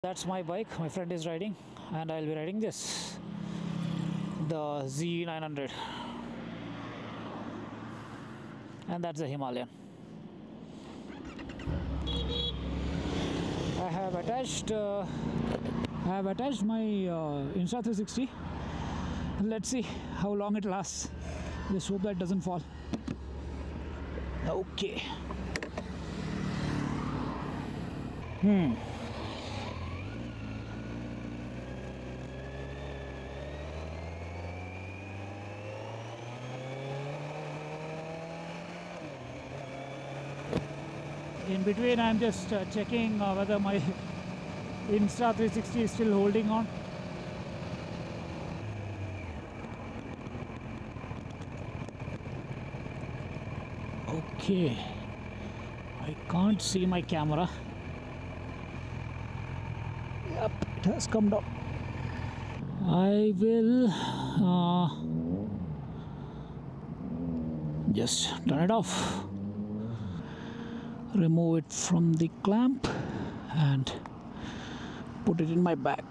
That's my bike. My friend is riding, and I'll be riding this, the Z900, and that's the Himalayan. I have attached my Insta360. Let's see how long it lasts. Just hope that it doesn't fall. Okay. In between, I'm just checking whether my Insta360 is still holding on. Okay, I can't see my camera. Yep, it has come down. I will just turn it off, remove it from the clamp and put it in my bag.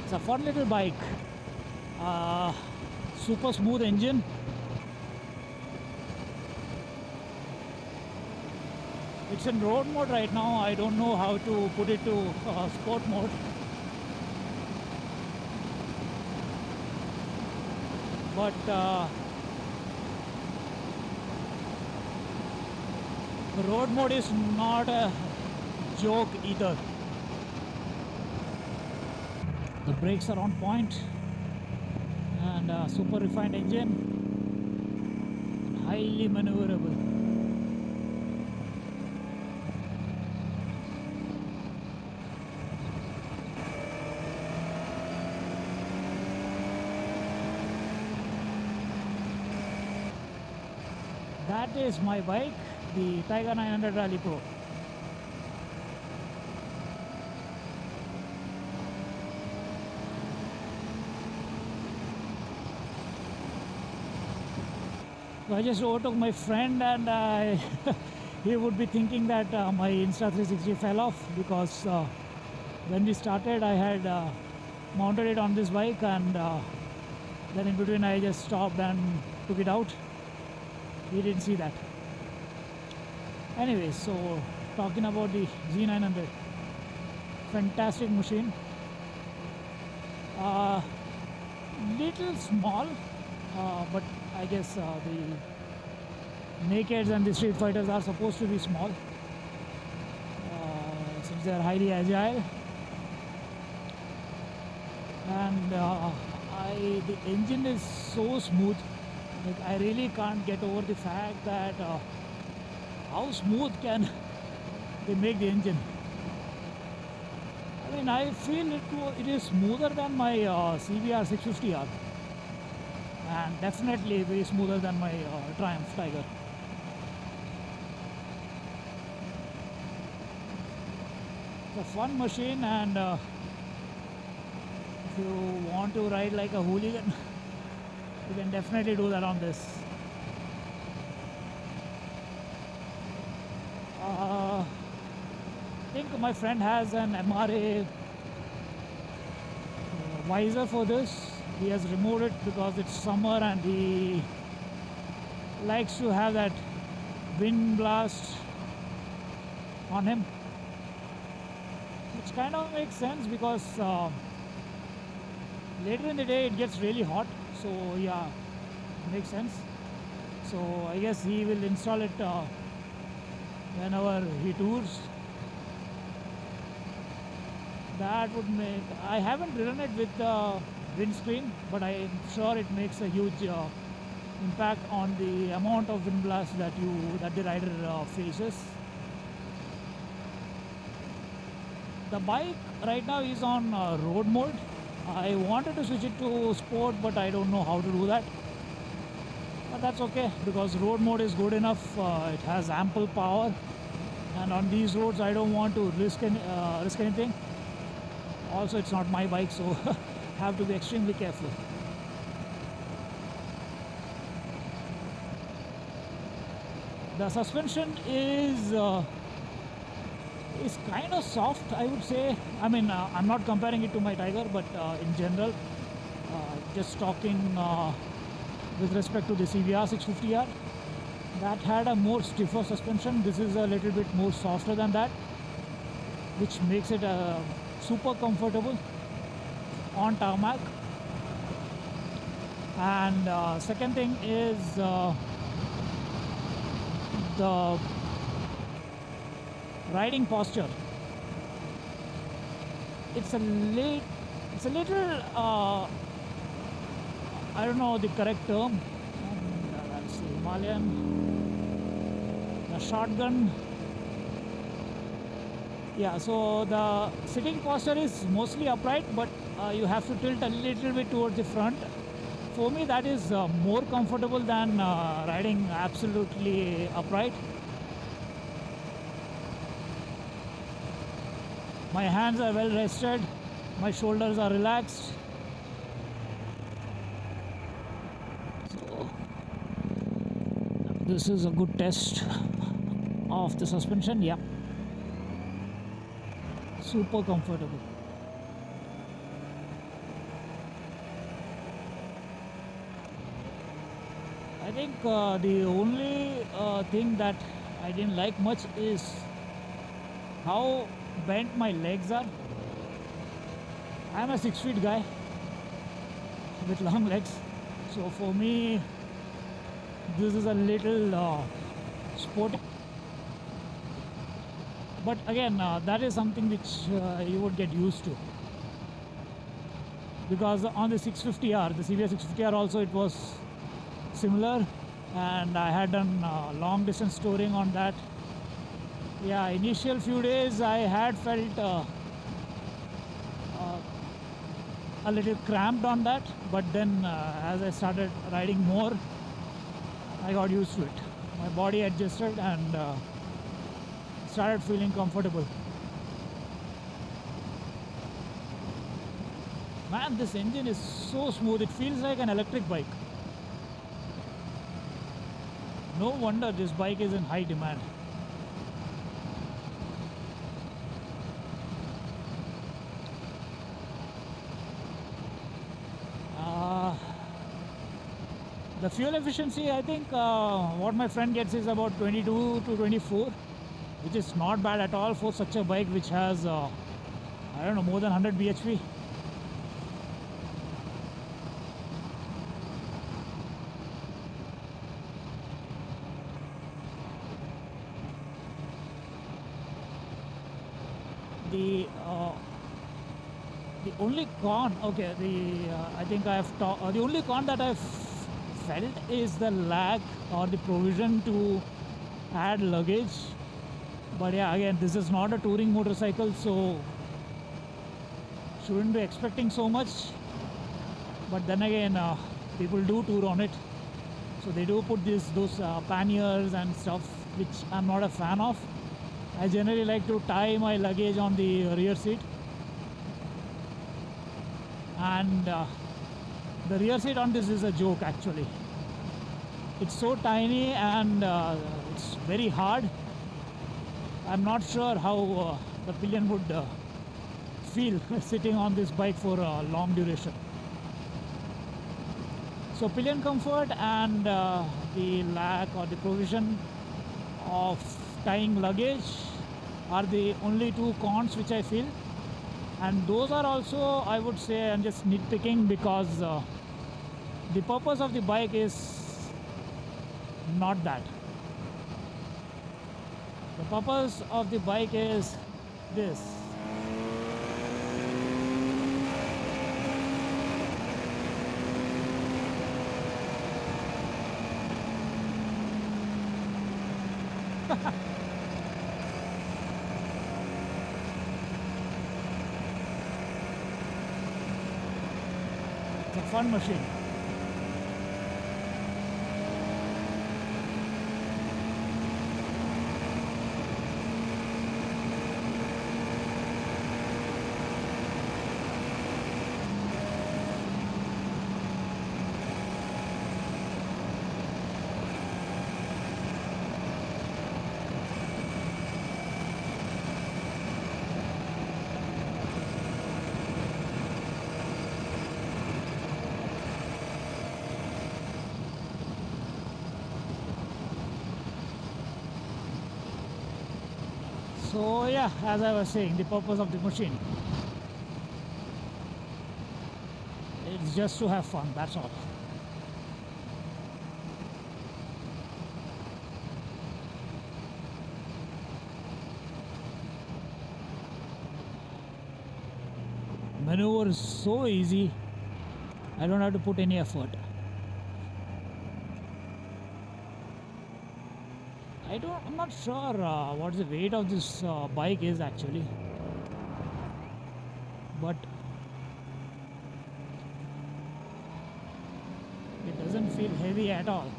It's a fun little bike, super smooth engine. It's in road mode right now. I don't know how to put it to sport mode. But the road mode is not a joke either. The brakes are on point, and a super refined engine, and highly maneuverable. That is my bike, the Tiger 900 Rally Pro. So I just overtook my friend, and he would be thinking that my Insta360 fell off, because when we started I had mounted it on this bike, and then in between I just stopped and took it out. He didn't see that. Anyways, so talking about the Z900, fantastic machine. Little small, but I guess the Nakeds and the Street Fighters are supposed to be small, since they are highly agile. And the engine is so smooth. Like, I really can't get over the fact that how smooth can they make the engine. I mean, I feel it is smoother than my CBR 650R, and definitely way smoother than my Triumph Tiger. It's a fun machine, and if you want to ride like a hooligan, you can definitely do that on this. I think my friend has an MRA visor for this. He has removed it because it's summer and he likes to have that wind blast on him, which kind of makes sense because later in the day it gets really hot. So yeah, makes sense. So I guess he will install it whenever he tours. That would make, I haven't ridden it with the windscreen, but I'm sure it makes a huge impact on the amount of wind blast that the rider faces. The bike right now is on road mode. I wanted to switch it to sport, but I don't know how to do that. But that's okay, because road mode is good enough. It has ample power, and on these roads I don't want to risk anything. Also, it's not my bike, so have to be extremely careful. The suspension is is kind of soft, I would say. I mean, I'm not comparing it to my Tiger, but in general, just talking with respect to the CBR 650R, that had a more stiffer suspension. This is a little bit more softer than that, which makes it super comfortable on tarmac. And second thing is the riding posture. It's a little I don't know the correct term. That's the Himalayan, the shotgun. Yeah, so the sitting posture is mostly upright, but you have to tilt a little bit towards the front. For me, that is more comfortable than riding absolutely upright. My hands are well rested, my shoulders are relaxed. So, this is a good test of the suspension. Yeah, super comfortable. I think the only thing that I didn't like much is how bent my legs are. I'm a 6 feet guy with long legs, so for me this is a little sporty. But again, that is something which you would get used to, because on the 650R, the CBR 650R also, it was similar, and I had done long distance touring on that. Yeah, initial few days I had felt a little cramped on that, but then as I started riding more, I got used to it. My body adjusted and started feeling comfortable. Man, this engine is so smooth, it feels like an electric bike. No wonder this bike is in high demand. The fuel efficiency, I think what my friend gets is about 22 to 24, which is not bad at all for such a bike which has, I don't know, more than 100 bhp. The only con, okay, I think I have the only con that I've felt is the lack or the provision to add luggage. But yeah, again, this is not a touring motorcycle, so shouldn't be expecting so much. But then again, people do tour on it, so they do put those panniers and stuff, which I'm not a fan of. I generally like to tie my luggage on the rear seat, and the rear seat on this is a joke actually. It's so tiny and it's very hard. I'm not sure how the pillion would feel sitting on this bike for a long duration. So pillion comfort and the lack or the provision of tying luggage are the only two cons which I feel. And those are also, I would say, I'm just nitpicking, because the purpose of the bike is not that. The purpose of the bike is this. It's a fun machine. So yeah, as I was saying, the purpose of the machine, it's just to have fun, that's all. Maneuver is so easy, I don't have to put any effort. I'm not sure what the weight of this bike is actually, but it doesn't feel heavy at all.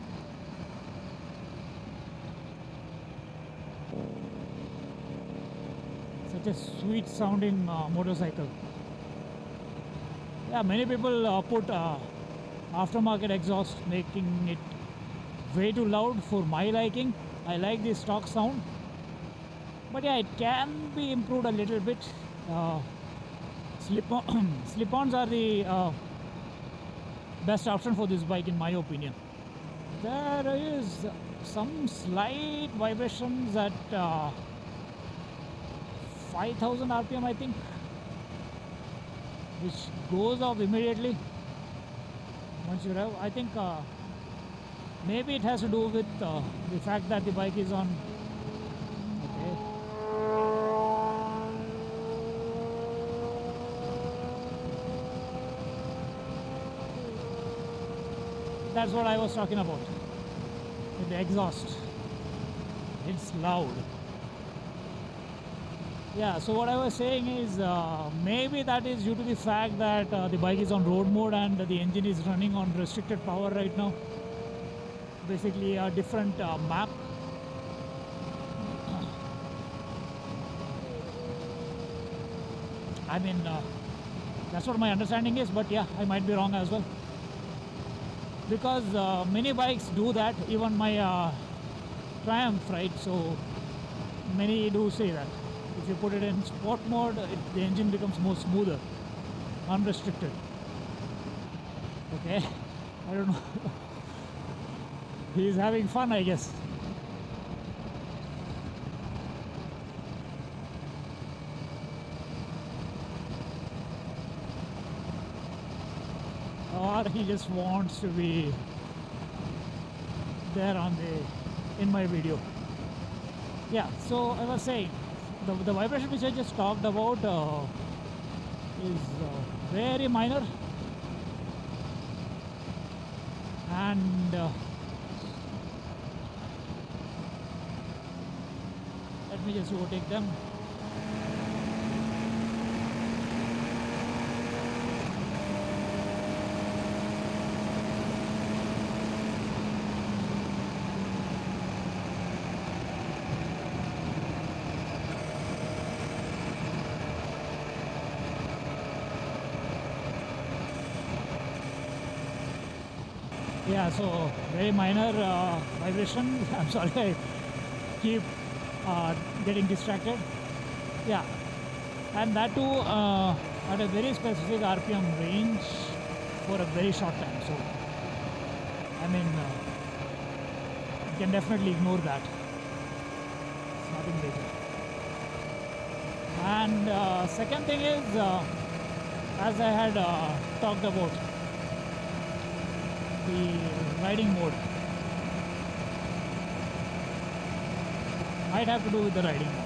Such a sweet sounding motorcycle. Yeah, many people put aftermarket exhaust, making it way too loud for my liking. I like the stock sound, but yeah, it can be improved a little bit. Slip-ons are the best option for this bike in my opinion. There is some slight vibrations at 5000 rpm I think, which goes off immediately once you rev. I think maybe it has to do with the fact that the bike is on. Okay. That's what I was talking about. With the exhaust. It's loud. Yeah, so what I was saying is maybe that is due to the fact that the bike is on road mode and the engine is running on restricted power right now. Basically a different map. I mean, that's what my understanding is, but yeah, I might be wrong as well. Because many bikes do that, even my Triumph, right? So many do say that. If you put it in sport mode, the engine becomes more smoother, unrestricted. Okay, I don't know. He's having fun, I guess. Or he just wants to be there in my video. Yeah, so I was saying, the vibration which I just talked about is very minor, and let me just overtake them. Yeah, so very minor vibration. I'm sorry, I keep getting distracted. Yeah, and that too at a very specific RPM range for a very short time. So, I mean, you can definitely ignore that. It's nothing major. And second thing is, as I had talked about, the riding mode might have to do with the riding mode.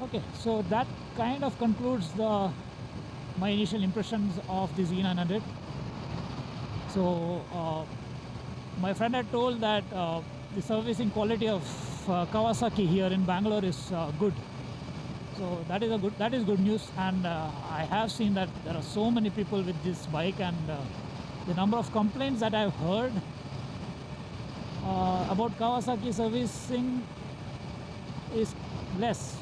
Okay, so that kind of concludes my initial impressions of the Z900. So my friend had told that the servicing quality of Kawasaki here in Bangalore is good. So that is good news, and I have seen that there are so many people with this bike, and the number of complaints that I've heard about Kawasaki servicing is less.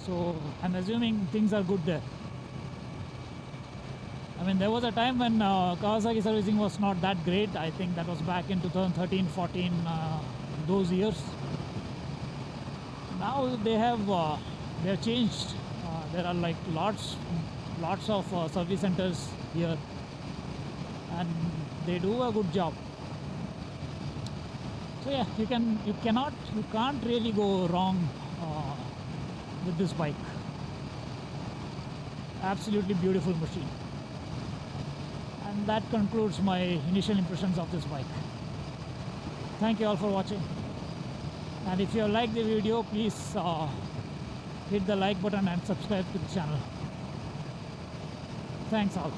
So I'm assuming things are good there. I mean, there was a time when Kawasaki servicing was not that great. I think that was back in 2013, 14, those years. Now they have changed. There are like lots of service centers here, and They do a good job. So yeah, you can't really go wrong with this bike. Absolutely beautiful machine. And that concludes my initial impressions of this bike. Thank you all for watching. And if you like the video, please hit the like button and subscribe to the channel. Thanks all.